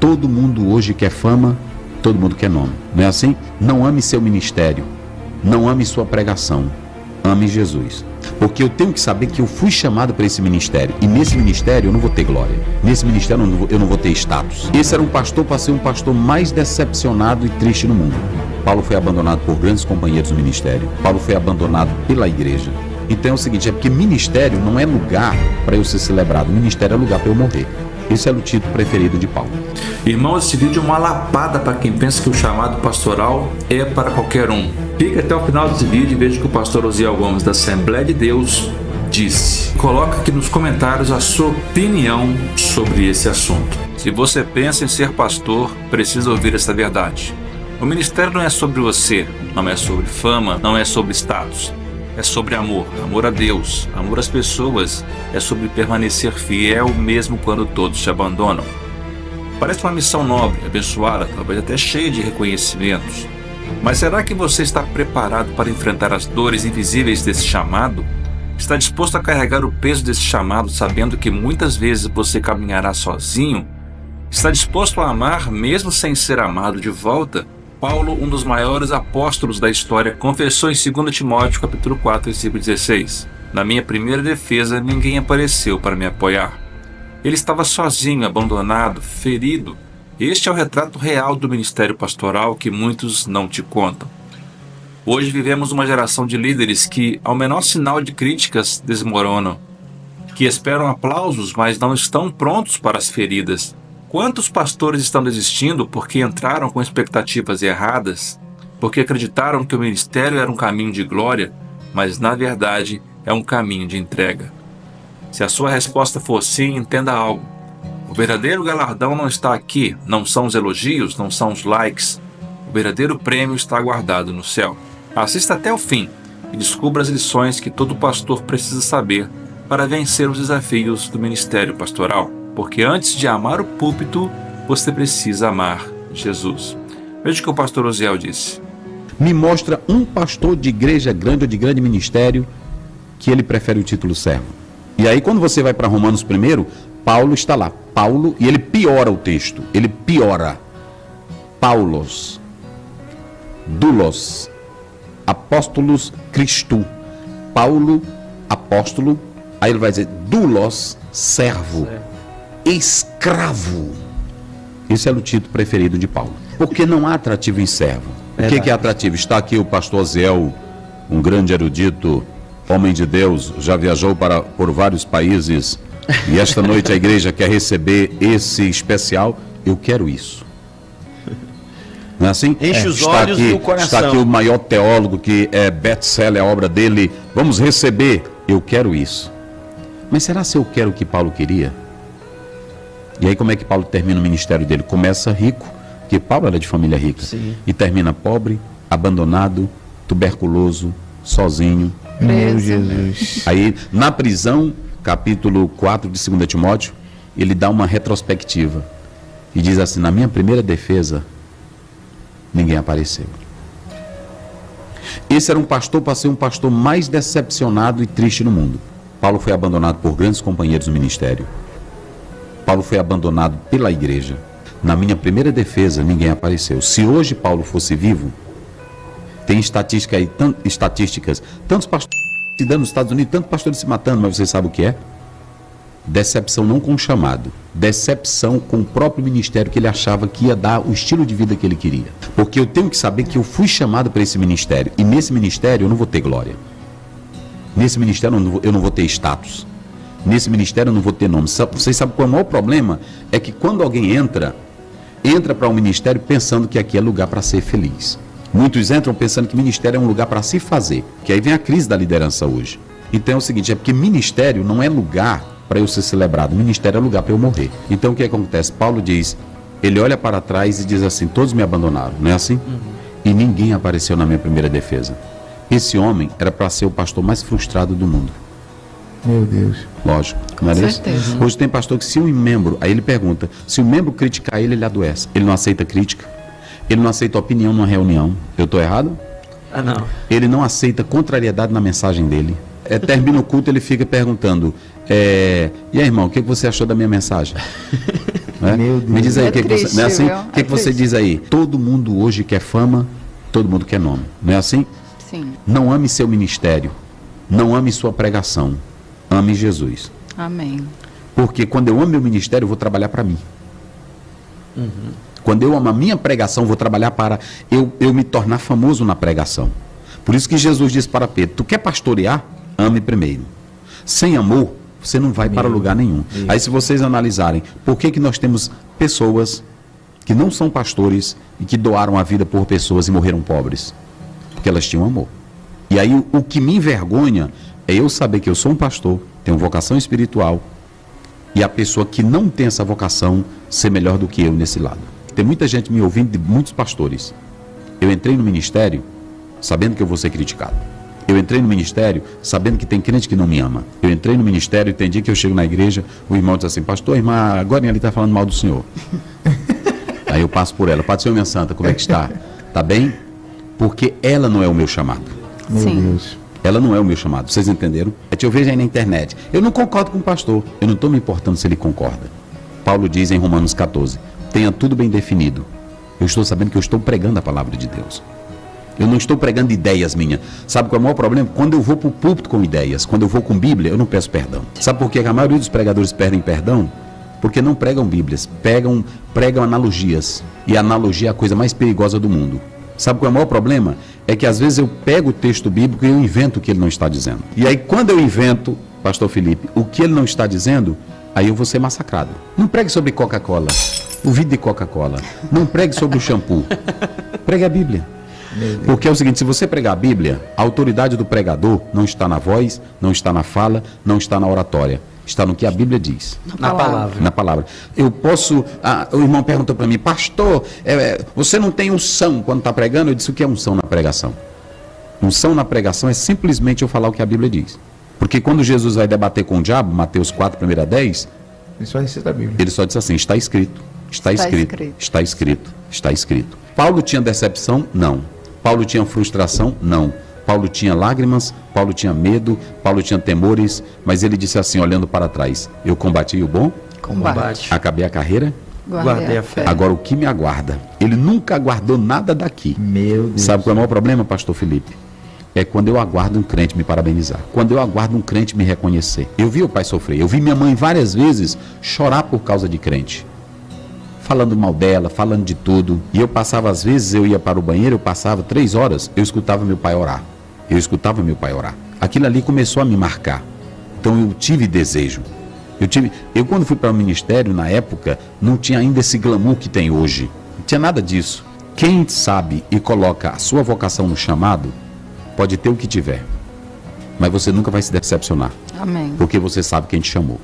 Todo mundo hoje quer fama, todo mundo quer nome. Não é assim? Não ame seu ministério, não ame sua pregação, ame Jesus. Porque eu tenho que saber que eu fui chamado para esse ministério. E nesse ministério eu não vou ter glória. Nesse ministério eu não vou ter status. Esse era um pastor para ser um pastor mais decepcionado e triste no mundo. Paulo foi abandonado por grandes companheiros do ministério. Paulo foi abandonado pela igreja. Então é o seguinte, é porque ministério não é lugar para eu ser celebrado. Ministério é lugar para eu morrer. Esse é o título preferido de Paulo. Irmãos, esse vídeo é uma lapada para quem pensa que o chamado pastoral é para qualquer um. Fique até o final desse vídeo e veja o que o pastor Osiel Gomes da Assembleia de Deus disse. Coloca aqui nos comentários a sua opinião sobre esse assunto. Se você pensa em ser pastor, precisa ouvir essa verdade. O ministério não é sobre você, não é sobre fama, não é sobre status. É sobre amor, amor a Deus, amor às pessoas, é sobre permanecer fiel mesmo quando todos te abandonam. Parece uma missão nobre, abençoada, talvez até cheia de reconhecimentos. Mas será que você está preparado para enfrentar as dores invisíveis desse chamado? Está disposto a carregar o peso desse chamado, sabendo que muitas vezes você caminhará sozinho? Está disposto a amar mesmo sem ser amado de volta? Paulo, um dos maiores apóstolos da história, confessou em 2 Timóteo capítulo 4, versículo 16: Na minha primeira defesa, ninguém apareceu para me apoiar. Ele estava sozinho, abandonado, ferido. Este é o retrato real do ministério pastoral que muitos não te contam. Hoje vivemos uma geração de líderes que, ao menor sinal de críticas, desmoronam, que esperam aplausos, mas não estão prontos para as feridas. Quantos pastores estão desistindo porque entraram com expectativas erradas, porque acreditaram que o ministério era um caminho de glória, mas na verdade é um caminho de entrega? Se a sua resposta for sim, entenda algo. O verdadeiro galardão não está aqui, não são os elogios, não são os likes. O verdadeiro prêmio está guardado no céu. Assista até o fim e descubra as lições que todo pastor precisa saber para vencer os desafios do ministério pastoral. Porque antes de amar o púlpito, você precisa amar Jesus. Veja o que o pastor Osiel disse. Me mostra um pastor de igreja grande ou de grande ministério que ele prefere o título servo. E aí quando você vai para Romanos 1, Paulo está lá. Paulo, e ele piora o texto. Ele piora. Paulos, doulos, apóstolos Cristo. Paulo, apóstolo. Aí ele vai dizer doulos, servo. Escravo. Esse é o título preferido de Paulo. Porque não há atrativo em servo. O que é atrativo? Está aqui o pastor Osiel, um grande erudito, homem de Deus, já viajou por vários países, e esta noite a igreja quer receber esse especial. Eu quero isso. Não é assim? Enche os olhos e o coração. Está aqui o maior teólogo, que é best-seller, a obra dele. Vamos receber. Eu quero isso. Mas será se eu quero o que Paulo queria? E aí como é que Paulo termina o ministério dele? Começa rico, porque Paulo era de família rica. Sim. E termina pobre, abandonado, tuberculoso, sozinho. Meu Jesus. Aí na prisão, capítulo 4 de 2 Timóteo, ele dá uma retrospectiva. E diz assim, na minha primeira defesa, ninguém apareceu. Esse era um pastor para ser um pastor mais decepcionado e triste no mundo. Paulo foi abandonado por grandes companheiros do ministério. Paulo foi abandonado pela igreja. Na minha primeira defesa, ninguém apareceu. Se hoje Paulo fosse vivo, tem estatística aí, estatísticas, tantos pastores se dando nos Estados Unidos, tantos pastores se matando, mas você sabe o que é? Decepção não com o chamado, decepção com o próprio ministério que ele achava que ia dar o estilo de vida que ele queria. Porque eu tenho que saber que eu fui chamado para esse ministério, e nesse ministério eu não vou ter glória. Nesse ministério eu não vou ter status. Nesse ministério eu não vou ter nome. Vocês sabem qual é o maior problema? É que quando alguém entra para um ministério pensando que aqui é lugar para ser feliz. Muitos entram pensando que ministério é um lugar para se fazer. Que aí vem a crise da liderança hoje. Então é o seguinte, é porque ministério não é lugar para eu ser celebrado. Ministério é lugar para eu morrer. Então o que acontece? Paulo diz, ele olha para trás e diz assim, todos me abandonaram, não é assim? E ninguém apareceu na minha primeira defesa. Esse homem era para ser o pastor mais frustrado do mundo. Meu Deus. Lógico, não é isso? Hoje tem pastor que se um membro, aí ele pergunta, se o membro criticar ele adoece. Ele não aceita crítica, ele não aceita opinião numa reunião. Eu estou errado? Ah, não. Ele não aceita contrariedade na mensagem dele. Termina o culto, ele fica perguntando, e aí, irmão, o que você achou da minha mensagem? Né? Meu Deus. Me diz aí, É triste, você, não é assim? viu? O que, É que você triste. diz aí? Todo mundo hoje quer fama, todo mundo quer nome. Não é assim? Sim. Não ame seu ministério, não ame sua pregação, ame Jesus. Amém. Porque quando eu amo meu ministério, eu vou trabalhar para mim. Quando eu amo a minha pregação, eu vou trabalhar para eu me tornar famoso na pregação. Por isso que Jesus disse para Pedro, tu quer pastorear? Ame primeiro. Sem amor, você não vai para lugar nenhum. Aí se vocês analisarem, por que que nós temos pessoas que não são pastores e que doaram a vida por pessoas e morreram pobres? Porque elas tinham amor. E aí o que me envergonha é eu saber que eu sou um pastor, tenho vocação espiritual, e a pessoa que não tem essa vocação ser melhor do que eu nesse lado. Tem muita gente me ouvindo, de muitos pastores. Eu entrei no ministério sabendo que eu vou ser criticado. Eu entrei no ministério sabendo que tem crente que não me ama. Eu entrei no ministério e tem dia que eu chego na igreja, o irmão diz assim, pastor, irmã, agora ele está falando mal do senhor. Aí eu passo por ela, Padre Senhor, minha santa, como é que está? Está bem? Porque ela não é o meu chamado. Meu Sim. Deus. Ela não é o meu chamado, vocês entenderam? Eu vejo aí na internet. Eu não concordo com o pastor, eu não estou me importando se ele concorda. Paulo diz em Romanos 14, tenha tudo bem definido. Eu estou sabendo que eu estou pregando a palavra de Deus. Eu não estou pregando ideias minhas. Sabe qual é o maior problema? Quando eu vou para o púlpito com ideias, quando eu vou com Bíblia, eu não peço perdão. Sabe por que a maioria dos pregadores perdem perdão? Porque não pregam Bíblias, pregam analogias. E a analogia é a coisa mais perigosa do mundo. Sabe qual é o maior problema? É que às vezes eu pego o texto bíblico e eu invento o que ele não está dizendo. E aí quando eu invento, pastor Felipe, o que ele não está dizendo, aí eu vou ser massacrado. Não pregue sobre Coca-Cola, o vidro de Coca-Cola. Não pregue sobre o shampoo. Pregue a Bíblia. Porque é o seguinte, se você pregar a Bíblia, a autoridade do pregador não está na voz, não está na fala, não está na oratória. Está no que a Bíblia diz. Na palavra. Na palavra. Eu posso... o irmão perguntou para mim, pastor, você não tem unção quando está pregando? Eu disse, o que é unção na pregação? Unção na pregação é simplesmente eu falar o que a Bíblia diz. Porque quando Jesus vai debater com o diabo, Mateus 4, 1 a 10, Ele só recita a Bíblia. ele só disse assim, está escrito, está escrito, está escrito, está escrito. Paulo tinha decepção? Não. Paulo tinha frustração? Não. Paulo tinha lágrimas, Paulo tinha medo, Paulo tinha temores, mas ele disse assim, olhando para trás, eu combati o bom, Combate. acabei a carreira, Guardei a fé. agora o que me aguarda? Ele nunca aguardou nada daqui. Meu Deus. Sabe qual é o maior problema, pastor Felipe? É quando eu aguardo um crente me parabenizar. Quando eu aguardo um crente me reconhecer. Eu vi o pai sofrer. Eu vi minha mãe várias vezes chorar por causa de crente. Falando mal dela, falando de tudo. E eu passava, às vezes, eu ia para o banheiro, eu passava 3 horas, eu escutava meu pai orar. Eu escutava meu pai orar. Aquilo ali começou a me marcar. Então eu tive desejo. Eu quando fui para o ministério, na época, não tinha ainda esse glamour que tem hoje. Não tinha nada disso. Quem sabe e coloca a sua vocação no chamado, pode ter o que tiver. Mas você nunca vai se decepcionar. Amém. Porque você sabe quem te chamou.